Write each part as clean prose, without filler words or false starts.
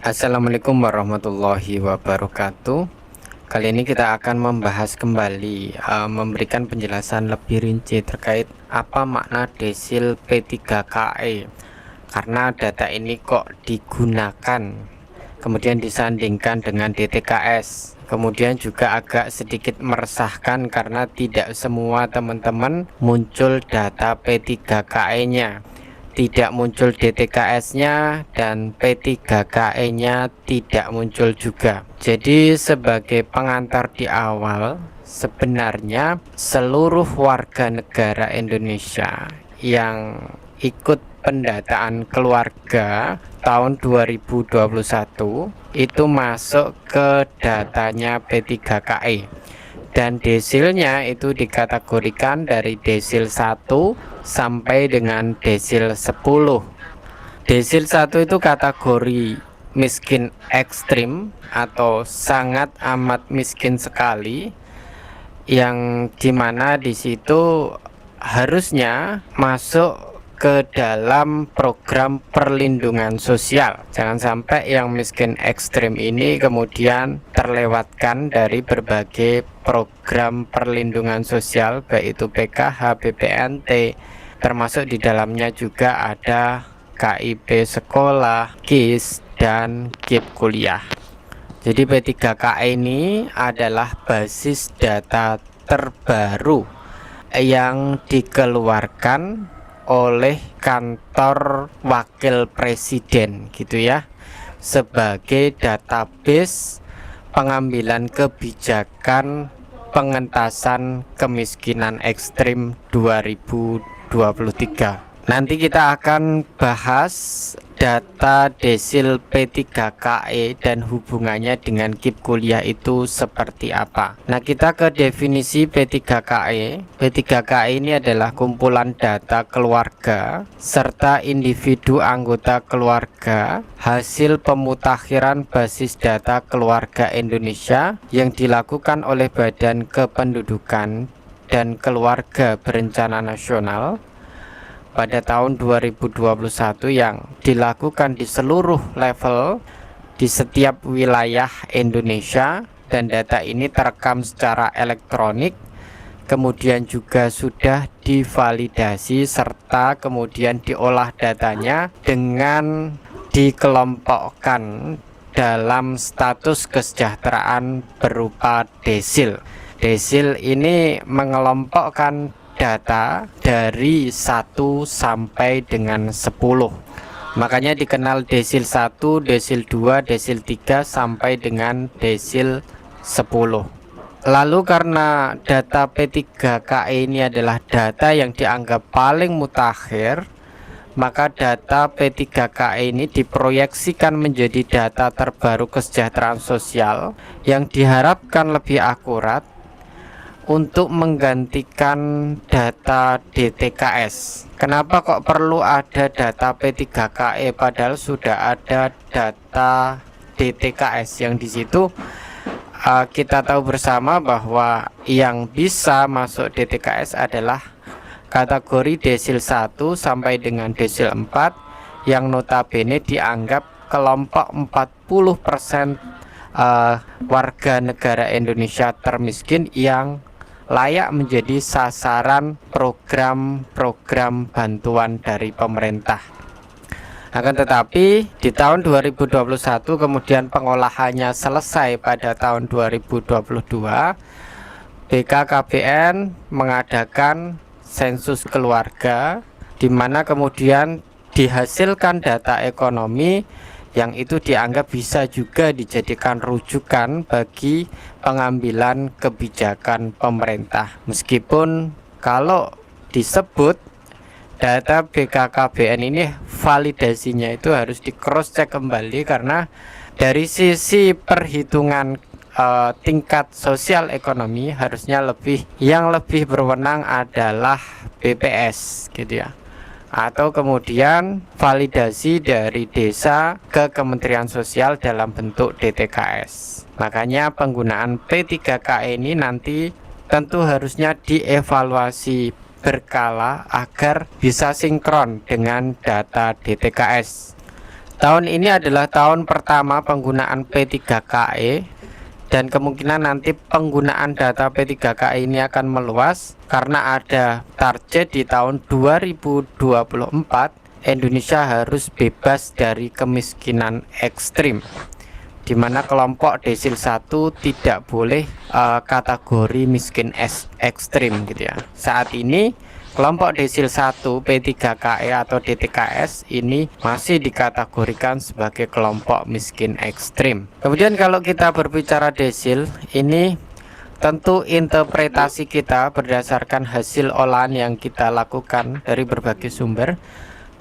Assalamualaikum warahmatullahi wabarakatuh. Kali ini kita akan membahas kembali, memberikan penjelasan lebih rinci terkait apa makna desil P3KE. Karena data ini kok digunakan, kemudian disandingkan dengan DTKS. Kemudian juga agak sedikit meresahkan karena tidak semua teman-teman muncul data P3KE-nya, tidak muncul DTKS-nya, dan P3KE-nya tidak muncul juga. Jadi sebagai pengantar di awal, sebenarnya seluruh warga negara Indonesia yang ikut pendataan keluarga tahun 2021 itu masuk ke datanya P3KE, dan desilnya itu dikategorikan dari desil 1 sampai dengan desil 10. Desil 1 itu kategori miskin ekstrim atau sangat amat miskin sekali, yang dimana di situ harusnya masuk ke dalam program perlindungan sosial. Jangan sampai yang miskin ekstrim ini kemudian terlewatkan dari berbagai program perlindungan sosial, baik itu PKH, BPNT, termasuk di dalamnya juga ada KIP sekolah, KIS, dan KIP kuliah. Jadi P3KE ini adalah basis data terbaru yang dikeluarkan oleh kantor wakil presiden gitu ya, sebagai database pengambilan kebijakan pengentasan kemiskinan ekstrim 2023. Nanti kita akan bahas data desil P3KE dan hubungannya dengan KIP kuliah itu seperti apa. Nah, kita ke definisi P3KE. P3KE ini adalah kumpulan data keluarga serta individu anggota keluarga hasil pemutakhiran basis data keluarga Indonesia yang dilakukan oleh Badan Kependudukan dan Keluarga Berencana Nasional pada tahun 2021, yang dilakukan di seluruh level di setiap wilayah Indonesia, dan data ini terekam secara elektronik, kemudian juga sudah divalidasi serta kemudian diolah datanya dengan dikelompokkan dalam status kesejahteraan berupa desil. Desil ini mengelompokkan data dari 1 sampai dengan 10. Makanya dikenal desil 1, desil 2, desil 3 sampai dengan desil 10. Lalu karena data P3KE ini adalah data yang dianggap paling mutakhir, maka data P3KE ini diproyeksikan menjadi data terbaru kesejahteraan sosial yang diharapkan lebih akurat untuk menggantikan data DTKS. Kenapa kok perlu ada data P3KE padahal sudah ada data DTKS, yang di situ kita tahu bersama bahwa yang bisa masuk DTKS adalah kategori desil 1 sampai dengan desil 4, yang notabene dianggap kelompok 40% warga negara Indonesia termiskin yang layak menjadi sasaran program-program bantuan dari pemerintah. Akan tetapi di tahun 2021 kemudian pengolahannya selesai pada tahun 2022. BKKBN mengadakan sensus keluarga, di mana kemudian dihasilkan data ekonomi yang itu dianggap bisa juga dijadikan rujukan bagi pengambilan kebijakan pemerintah. Meskipun kalau disebut data BKKBN ini validasinya itu harus di cross check kembali, karena dari sisi perhitungan tingkat sosial ekonomi harusnya yang lebih berwenang adalah BPS gitu ya, atau kemudian validasi dari desa ke Kementerian Sosial dalam bentuk DTKS. Makanya penggunaan P3KE ini nanti tentu harusnya dievaluasi berkala agar bisa sinkron dengan data DTKS. Tahun ini adalah tahun pertama penggunaan P3KE dan kemungkinan nanti penggunaan data P3KE ini akan meluas karena ada target di tahun 2024 Indonesia harus bebas dari kemiskinan ekstrim, di mana kelompok desil 1 tidak boleh kategori miskin ekstrim gitu ya. Saat ini kelompok desil 1 P3KE atau DTKS ini masih dikategorikan sebagai kelompok miskin ekstrim. Kemudian kalau kita berbicara desil, ini tentu interpretasi kita berdasarkan hasil olahan yang kita lakukan dari berbagai sumber,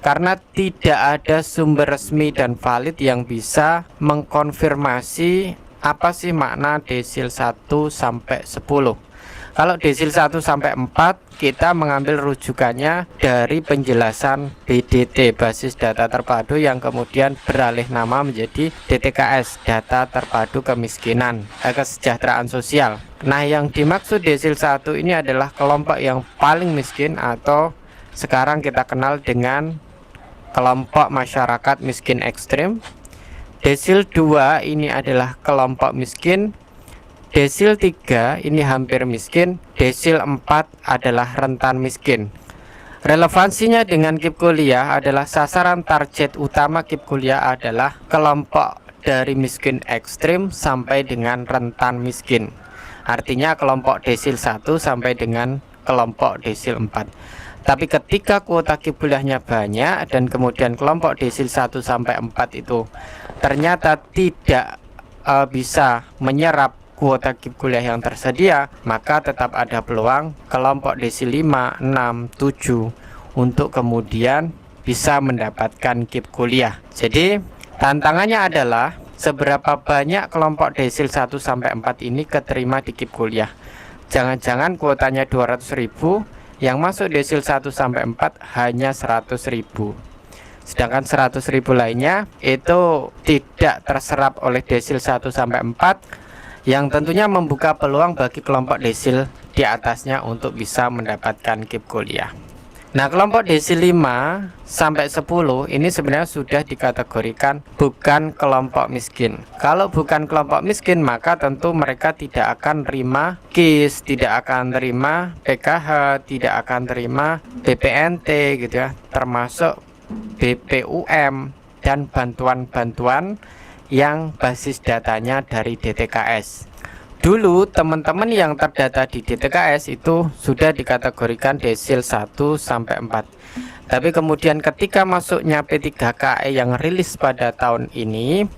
karena tidak ada sumber resmi dan valid yang bisa mengkonfirmasi apa sih makna desil 1 sampai 10. Kalau desil 1 sampai 4 kita mengambil rujukannya dari penjelasan BDT, basis data terpadu, yang kemudian beralih nama menjadi DTKS, data terpadu kemiskinan kesejahteraan sosial. Nah, yang dimaksud desil 1 ini adalah kelompok yang paling miskin atau sekarang kita kenal dengan kelompok masyarakat miskin ekstrim. Desil 2 ini adalah kelompok miskin. Desil 3 ini hampir miskin. Desil 4 adalah rentan miskin. Relevansinya dengan KIP kuliah adalah sasaran target utama KIP kuliah adalah kelompok dari miskin ekstrim sampai dengan rentan miskin. Artinya kelompok desil 1 sampai dengan kelompok desil 4. Tapi ketika kuota KIP kuliahnya banyak dan kemudian kelompok desil 1 sampai 4 itu ternyata tidak bisa menyerap kuota KIP kuliah yang tersedia, maka tetap ada peluang kelompok desil 5, 6, 7 untuk kemudian bisa mendapatkan KIP kuliah. Jadi tantangannya adalah seberapa banyak kelompok desil 1 sampai 4 ini keterima di KIP kuliah. Jangan-jangan kuotanya 200.000, yang masuk desil 1 sampai 4 hanya 100.000. Sedangkan 100.000 lainnya itu tidak terserap oleh desil 1 sampai 4, yang tentunya membuka peluang bagi kelompok desil di atasnya untuk bisa mendapatkan KIP kuliah. Nah, kelompok desil 5 sampai 10 ini sebenarnya sudah dikategorikan bukan kelompok miskin. Kalau bukan kelompok miskin, maka tentu mereka tidak akan terima KIS, tidak akan terima PKH, tidak akan terima BPNT gitu ya, termasuk BPUM dan bantuan-bantuan yang basis datanya dari DTKS. Dulu teman-teman yang terdata di DTKS itu sudah dikategorikan desil 1 sampai 4. Tapi kemudian ketika masuknya P3KE yang rilis pada tahun ini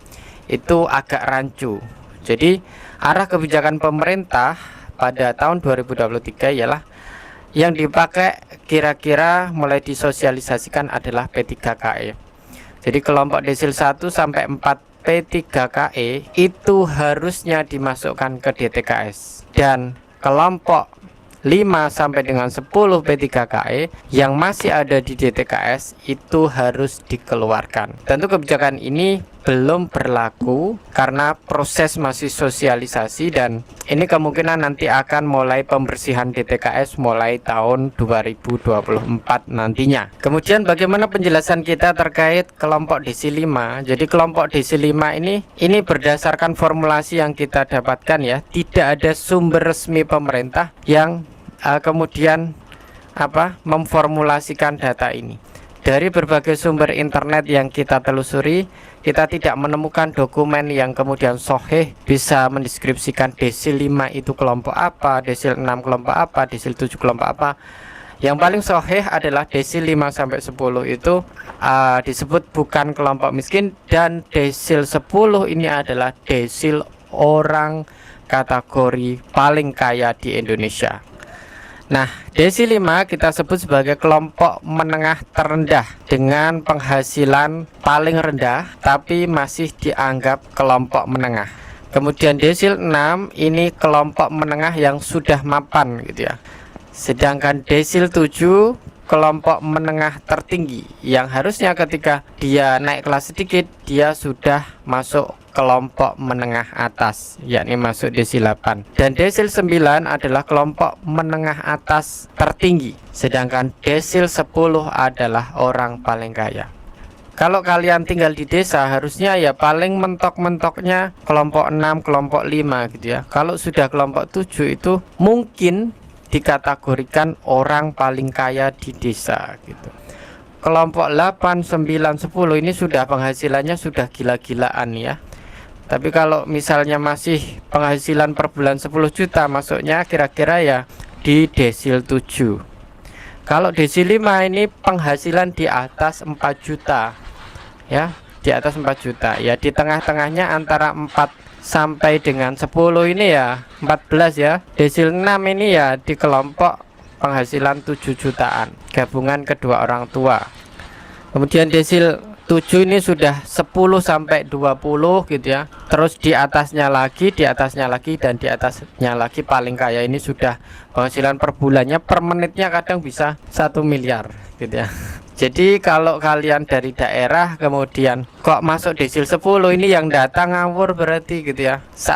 itu agak rancu. Jadi arah kebijakan pemerintah pada tahun 2023 ialah yang dipakai kira-kira mulai disosialisasikan adalah P3KE. Jadi kelompok desil 1 sampai 4 P3KE itu harusnya dimasukkan ke DTKS, dan kelompok 5 sampai dengan 10 P3KE yang masih ada di DTKS itu harus dikeluarkan. Tentu kebijakan ini belum berlaku karena proses masih sosialisasi, dan ini kemungkinan nanti akan mulai pembersihan DTKS mulai tahun 2024 nantinya. Kemudian bagaimana penjelasan kita terkait kelompok desil 5? Jadi kelompok desil 5 ini berdasarkan formulasi yang kita dapatkan ya. Tidak ada sumber resmi pemerintah yang kemudian memformulasikan data ini. Dari berbagai sumber internet yang kita telusuri, kita tidak menemukan dokumen yang kemudian sahih bisa mendeskripsikan desil 5 itu kelompok apa, desil 6 kelompok apa, desil 7 kelompok apa. Yang paling sahih adalah desil 5 sampai 10 itu disebut bukan kelompok miskin, dan desil 10 ini adalah desil orang kategori paling kaya di Indonesia. Nah, desil 5 kita sebut sebagai kelompok menengah terendah dengan penghasilan paling rendah tapi masih dianggap kelompok menengah. Kemudian desil 6 ini kelompok menengah yang sudah mapan gitu ya. Sedangkan desil 7 kelompok menengah tertinggi yang harusnya ketika dia naik kelas sedikit dia sudah masuk kelompok menengah atas, yakni masuk desil 8. Dan desil 9 adalah kelompok menengah atas tertinggi, sedangkan desil 10 adalah orang paling kaya. Kalau kalian tinggal di desa harusnya ya paling mentok-mentoknya kelompok 6, kelompok 5 gitu ya. Kalau sudah kelompok 7 itu mungkin dikategorikan orang paling kaya di desa gitu. Kelompok 8, 9, 10 ini sudah penghasilannya sudah gila-gilaan ya. Tapi kalau misalnya masih penghasilan per bulan 10 juta, masuknya kira-kira ya di desil 7. Kalau desil 5 ini penghasilan di atas 4 juta ya, di atas 4 juta ya, di tengah-tengahnya antara 4 sampai dengan 10 ini ya 14 ya. Desil 6 ini ya di kelompok penghasilan 7 jutaan gabungan kedua orang tua. Kemudian desil 7 ini sudah 10 sampai 20 gitu ya. Terus di atasnya lagi, di atasnya lagi, dan di atasnya lagi paling kaya ini sudah penghasilan per bulannya, per menitnya kadang bisa 1 miliar gitu ya. Jadi kalau kalian dari daerah kemudian kok masuk desil 10 ini yang datang ngawur berarti gitu ya. Saat